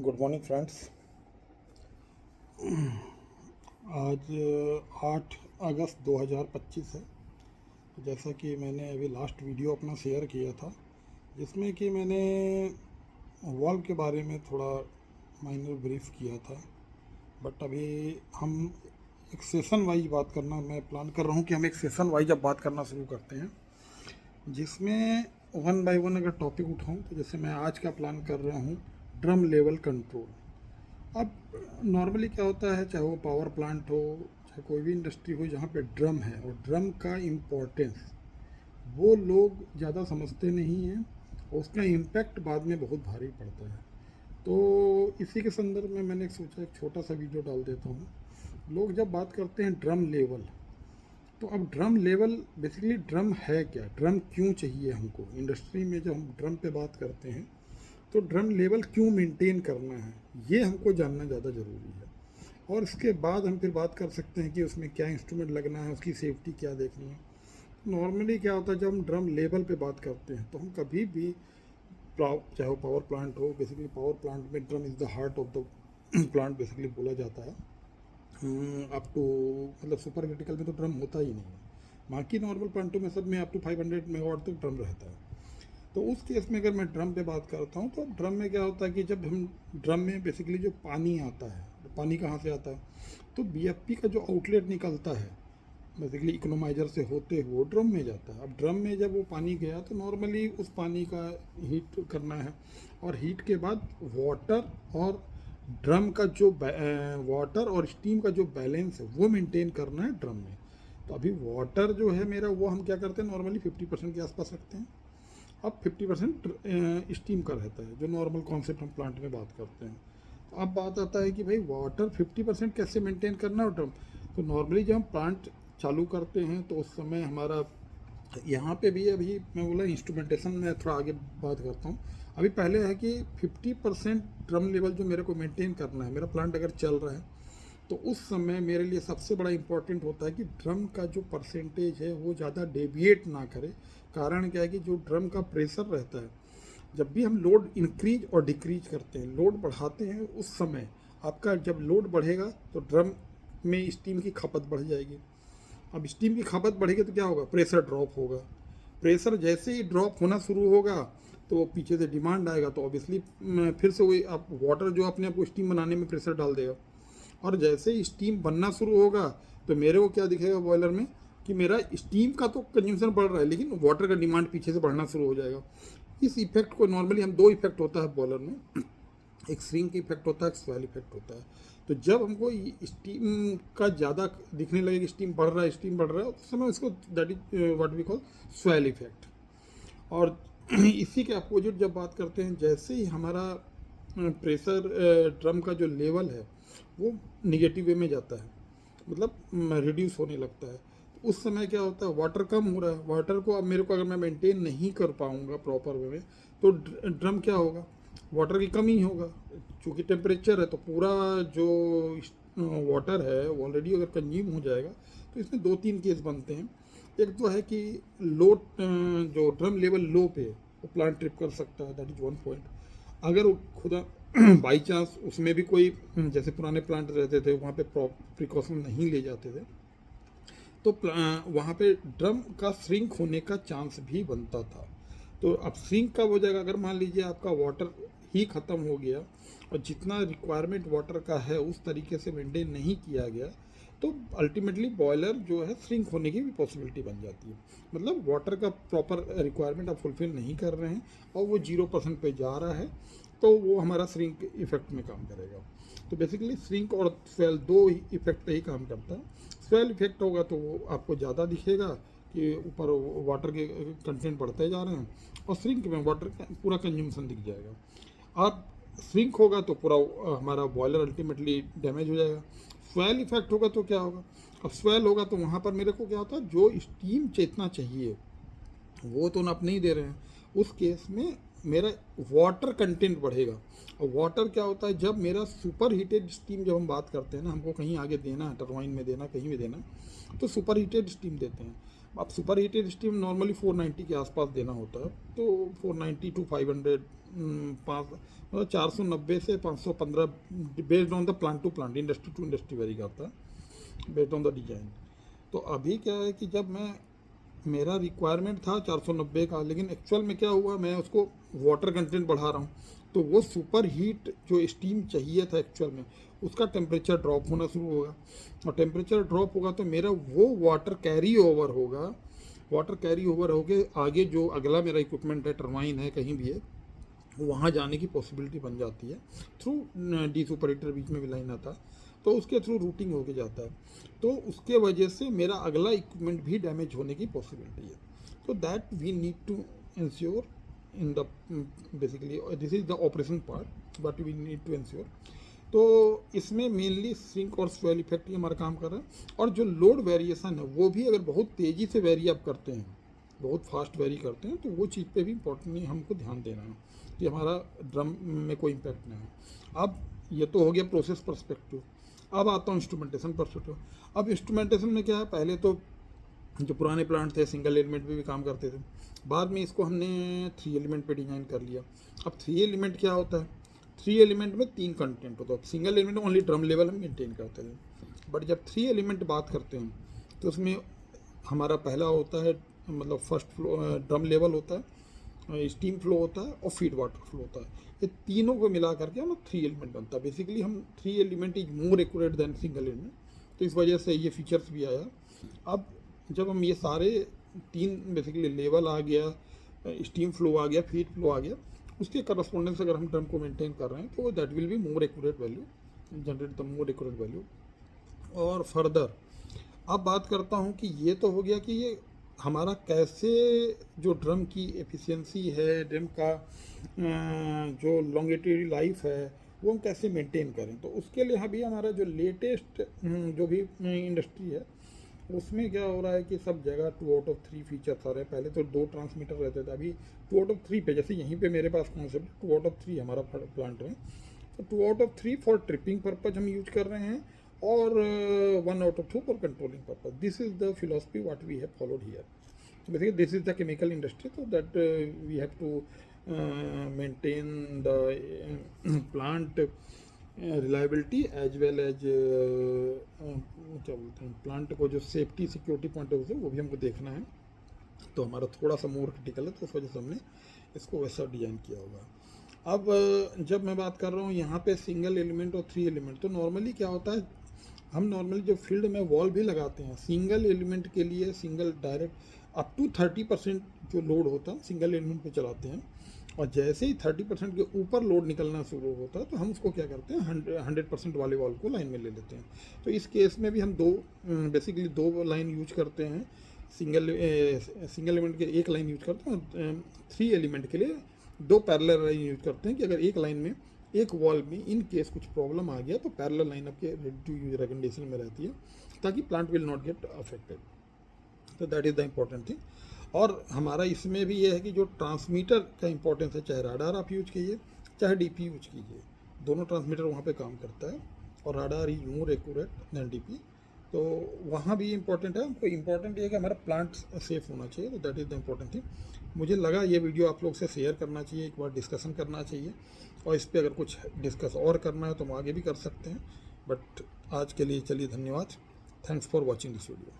Good morning friends. आज 8 अगस्त 2025 है। जैसा कि मैंने अभी लास्ट वीडियो अपना शेयर किया था जिसमें कि मैंने वॉल्व के बारे में थोड़ा माइनर ब्रीफ किया था, बट अभी हम एक सेशन वाइज बात करना मैं प्लान कर रहा हूँ कि हम एक सेशन वाइज अब बात करना शुरू करते हैं, जिसमें वन बाय वन अगर टॉपिक उठाऊँ तो जैसे मैं आज का प्लान कर रहा हूँ ड्रम लेवल कंट्रोल। अब नॉर्मली क्या होता है, चाहे वो पावर प्लांट हो चाहे कोई भी इंडस्ट्री हो जहाँ पे ड्रम है, और ड्रम का इम्पोर्टेंस वो लोग ज़्यादा समझते नहीं हैं और उसका इम्पैक्ट बाद में बहुत भारी पड़ता है। तो इसी के संदर्भ में मैंने सोचा एक छोटा सा वीडियो डाल देता हूँ। लोग जब बात करते हैं ड्रम लेवल, तो अब ड्रम लेवल बेसिकली ड्रम है क्या, ड्रम क्यों चाहिए हमको इंडस्ट्री में। जब हम ड्रम पे बात करते हैं तो ड्रम लेवल क्यों मेंटेन करना है, ये हमको जानना ज़्यादा ज़रूरी है। और इसके बाद हम फिर बात कर सकते हैं कि उसमें क्या इंस्ट्रूमेंट लगना है, उसकी सेफ्टी क्या देखनी है। नॉर्मली क्या होता है, जब हम ड्रम लेवल पे बात करते हैं तो हम कभी भी चाहे वो पावर प्लांट हो, बेसिकली पावर प्लांट में drum is the heart of the plant basically बोला जाता है। अप टू मतलब सुपर क्रिटिकल में तो ड्रम होता ही नहीं है, बाकी नॉर्मल प्लांटों में सब में अप टू 500 मेगावाट तक ड्रम रहता है। तो उस केस में अगर मैं ड्रम पे बात करता हूँ तो ड्रम में क्या होता है कि जब हम ड्रम में बेसिकली जो पानी आता है, तो पानी कहाँ से आता है, तो बीएफपी का जो आउटलेट निकलता है बेसिकली इकोनोमाइजर से होते हुए ड्रम में जाता है। अब ड्रम में जब वो पानी गया तो नॉर्मली उस पानी का हीट करना है, और हीट के बाद वाटर और ड्रम का जो वाटर और स्टीम का जो बैलेंस है वो मेंटेन करना है ड्रम में। तो अभी वाटर जो है मेरा, वो हम क्या करते हैं नॉर्मली 50% के आसपास रखते हैं। अब 50% स्टीम का रहता है, जो नॉर्मल कॉन्सेप्ट हम प्लांट में बात करते हैं। तो अब बात आता है कि भाई वाटर 50% कैसे मेंटेन करना है ड्रम। तो नॉर्मली जब हम प्लांट चालू करते हैं तो उस समय हमारा यहाँ पे भी अभी मैं बोला इंस्ट्रूमेंटेशन में थोड़ा आगे बात करता हूँ। अभी पहले है कि 50% ड्रम लेवल जो मेरे को मेंटेन करना है, मेरा प्लांट अगर चल रहा है तो उस समय मेरे लिए सबसे बड़ा इम्पॉर्टेंट होता है कि ड्रम का जो परसेंटेज है वो ज़्यादा डेविएट ना करे। कारण क्या है कि जो ड्रम का प्रेशर रहता है, जब भी हम लोड इंक्रीज और डिक्रीज करते हैं, लोड बढ़ाते हैं, उस समय आपका जब लोड बढ़ेगा तो ड्रम में स्टीम की खपत बढ़ जाएगी। अब स्टीम की खपत बढ़ेगी तो क्या होगा, प्रेशर ड्रॉप होगा। प्रेशर जैसे ही ड्रॉप होना शुरू होगा तो पीछे से डिमांड आएगा, तो ऑब्वियसली फिर से वही आप वाटर जो अपने आप को स्टीम बनाने में प्रेशर डाल देगा। और जैसे ही स्टीम बनना शुरू होगा तो मेरे को क्या दिखेगा बॉयलर में कि मेरा स्टीम का तो कंजम्पशन बढ़ रहा है, लेकिन वाटर का डिमांड पीछे से बढ़ना शुरू हो जाएगा। इस इफेक्ट को नॉर्मली हम दो इफेक्ट होता है बॉयलर में, एक श्रिंक इफेक्ट होता है, एक स्वेल इफेक्ट होता है। तो जब हमको स्टीम का ज़्यादा दिखने लगे कि स्टीम बढ़ रहा है, स्टीम बढ़ रहा है, उस समय उसको that is what we call swell effect. और इसी के अपोजिट जब बात करते हैं, जैसे ही हमारा प्रेशर ड्रम का जो लेवल है वो निगेटिव वे में जाता है, मतलब रिड्यूस होने लगता है, तो उस समय क्या होता है, वाटर कम हो रहा है। वाटर को अब मेरे को अगर मैं मेंटेन नहीं कर पाऊँगा प्रॉपर वे में तो ड्रम क्या होगा, वाटर की कमी होगा। चूँकि टेम्परेचर है तो पूरा जो वाटर है वो ऑलरेडी अगर कंज्यूम हो जाएगा, तो इसमें दो तीन केस बनते हैं। एक तो है कि लो जो ड्रम लेवल लो पे वो प्लांट ट्रिप कर सकता है, दैट इज वन पॉइंट। अगर वो खुदा बाई चांस उसमें भी कोई जैसे पुराने प्लांट रहते थे वहाँ पे प्रिकॉशन नहीं ले जाते थे, तो वहाँ पे ड्रम का श्रिंक होने का चांस भी बनता था। तो अब श्रिंक कब हो जाएगा, अगर मान लीजिए आपका वाटर ही ख़त्म हो गया और जितना रिक्वायरमेंट वाटर का है उस तरीके से मेंटेन नहीं किया गया, तो अल्टीमेटली बॉयलर जो है श्रिंक होने की भी पॉसिबिलिटी बन जाती है। मतलब वाटर का प्रॉपर रिक्वायरमेंट आप फुलफिल नहीं कर रहे हैं और वो 0% पे जा रहा है, तो वो हमारा श्रिंक इफेक्ट में काम करेगा। तो बेसिकली श्रिंक और स्वेल दो ही इफेक्ट पे ही काम करता है। स्वेल इफेक्ट होगा तो वो आपको ज़्यादा दिखेगा कि ऊपर वाटर के कंटेंट बढ़ते जा रहे हैं, और श्रिंक में वाटर का पूरा कंजम्पशन दिख जाएगा। और श्रिंक होगा तो पूरा हमारा बॉयलर अल्टीमेटली डैमेज हो जाएगा। स्वेल इफेक्ट होगा तो क्या होगा, अब स्वेल होगा तो वहाँ पर मेरे को क्या होता है, जो स्टीम जितना चाहिए वो तो आप नहीं दे रहे हैं, उस केस में मेरा वाटर कंटेंट बढ़ेगा। और वाटर क्या होता है, जब मेरा सुपर हीटेड स्टीम जब हम बात करते हैं ना, हमको कहीं आगे देना है, टरबाइन में देना, कहीं भी देना, तो सुपर हीटेड स्टीम देते हैं। अब सुपर हीटेड स्टीम नॉर्मली 490 के आसपास देना होता है, तो 490 to 500 मतलब 490 से 515 based on the plant to plant, industry to industry vary करता है बेस्ड ऑन द डिजाइन। तो अभी क्या है कि जब मैं मेरा रिक्वायरमेंट था 490 का, लेकिन एक्चुअल में क्या हुआ, मैं उसको वाटर कंटेंट बढ़ा रहा हूँ, तो वो सुपर हीट जो स्टीम चाहिए था एक्चुअल में, उसका टेम्परेचर ड्रॉप होना शुरू होगा, और टेम्परेचर ड्रॉप होगा तो मेरा वो वाटर कैरी ओवर होगा, वाटर कैरी ओवर होके आगे जो अगला मेरा इक्विपमेंट है, टरबाइन है, कहीं भी है, वहाँ जाने की पॉसिबिलिटी बन जाती है थ्रू डी सुपरेटर, बीच में भी लाइन आता है, तो उसके थ्रू रूटिंग होके जाता है, तो उसके वजह से मेरा अगला इक्विपमेंट भी डैमेज होने की पॉसिबिलिटी है। तो that we need to ensure in the basically this is the operation part but we need to ensure. तो इसमें मेनली सिंक और स्वेल इफेक्ट ही हमारा काम कर रहा है, और जो लोड वेरिएशन है वो भी अगर बहुत तेज़ी से वेरी आप करते हैं, बहुत फास्ट वेरी करते हैं, तो वो चीज़ पे भी इम्पोर्टेंट नहीं, हमको ध्यान देना है कि हमारा ड्रम में कोई इम्पैक्ट नहीं है। अब ये तो हो गया प्रोसेस पर्सपेक्टिव। अब आता हूँ इंस्ट्रूमेंटेशन पर्सपेक्टिव। अब इंस्ट्रूमेंटेशन में क्या है, पहले तो जो पुराने प्लांट थे सिंगल एलिमेंट पे भी काम करते थे, बाद में इसको हमने 3 एलिमेंट पे डिज़ाइन कर लिया। अब 3 एलिमेंट क्या होता है, 3 एलिमेंट में 3 कंटेंट होता है। Single element only drum level हम मेंटेन करते थे, बट जब 3 एलिमेंट बात करते हैं तो उसमें हमारा पहला होता है, मतलब फर्स्ट फ्लो ड्रम लेवल होता है, स्टीम फ्लो होता है और फीड वाटर फ्लो होता है। ये तीनों को मिला करके हम 3 एलिमेंट बनता है। बेसिकली हम 3 element is more accurate then single element, तो इस वजह से ये फीचर्स भी आया। अब जब हम ये सारे 3 बेसिकली लेवल आ गया, स्टीम फ्लो आ गया, फीड फ्लो आ गया, उसके करस्पॉन्डेंस अगर हम ड्रम को मेंटेन कर रहे हैं तो that will be more accurate value, generate the more accurate value. और फर्दर अब बात करता हूँ कि ये तो हो गया कि ये हमारा कैसे जो ड्रम की एफिशिएंसी है, ड्रम का जो लॉन्गेटिव लाइफ है, वो हम कैसे मेंटेन करें। तो उसके लिए अभी हमारा जो लेटेस्ट जो भी इंडस्ट्री है, उसमें क्या हो रहा है कि सब जगह 2 आउट ऑफ 3 फीचर्स आ रहे हैं। पहले तो 2 ट्रांसमीटर रहते थे, अभी 2 आउट ऑफ 3 पे, जैसे यहीं पे मेरे पास कॉन्सेप्ट 2 आउट ऑफ 3 हमारा प्लांट है, तो 2 out of 3 for tripping purpose हम यूज कर रहे हैं, और 1 out of 2 for controlling purpose. This is the philosophy what we have followed here. So basically this is the chemical industry, so that we have to maintain the plant reliability as well as क्या बोलते हैं, plant को जो safety security point of view वो भी हमको देखना है, तो हमारा थोड़ा सा मोर क्रिटिकल है, तो उस वजह से हमने इसको वैसा डिज़ाइन किया होगा। अब जब मैं बात कर रहा हूँ यहाँ पे सिंगल एलिमेंट और 3 एलिमेंट, तो नॉर्मली क्या होता है, हम नॉर्मली जो फील्ड में वॉल भी लगाते हैं सिंगल एलिमेंट के लिए, सिंगल डायरेक्ट अप टू 30% जो लोड होता है सिंगल एलिमेंट पे चलाते हैं, और जैसे ही 30% के ऊपर लोड निकलना शुरू होता है तो हम उसको क्या करते हैं, 100% वाले वॉल को लाइन में ले लेते हैं। तो इस केस में भी हम बेसिकली दो लाइन यूज करते हैं, सिंगल एलिमेंट के एक लाइन यूज करते हैं, 3 एलिमेंट के लिए 2 पैरेलल लाइन यूज करते हैं, कि अगर एक लाइन में एक वॉल में इन केस कुछ प्रॉब्लम आ गया तो पैरेलल लाइन आपके रेडी टू यूज कंडीशन में रहती है, ताकि plant will not get affected. तो that is the important thing. और हमारा इसमें भी ये है कि जो ट्रांसमीटर का इंपॉर्टेंस है, चाहे राडार आप यूज कीजिए चाहे डीपी यूज कीजिए, दोनों ट्रांसमीटर वहाँ पे काम करता है, और radar is more accurate then DP, तो वहाँ भी इम्पोर्टेंट है। हमको इम्पोर्टेंट ये है कि हमारा प्लांट सेफ होना चाहिए, तो that is the important thing. मुझे लगा ये वीडियो आप लोग से शेयर करना चाहिए, एक बार डिस्कशन करना चाहिए, और इस पर अगर कुछ डिस्कस और करना है तो हम आगे भी कर सकते हैं, बट आज के लिए चलिए, धन्यवाद, thanks for watching this video.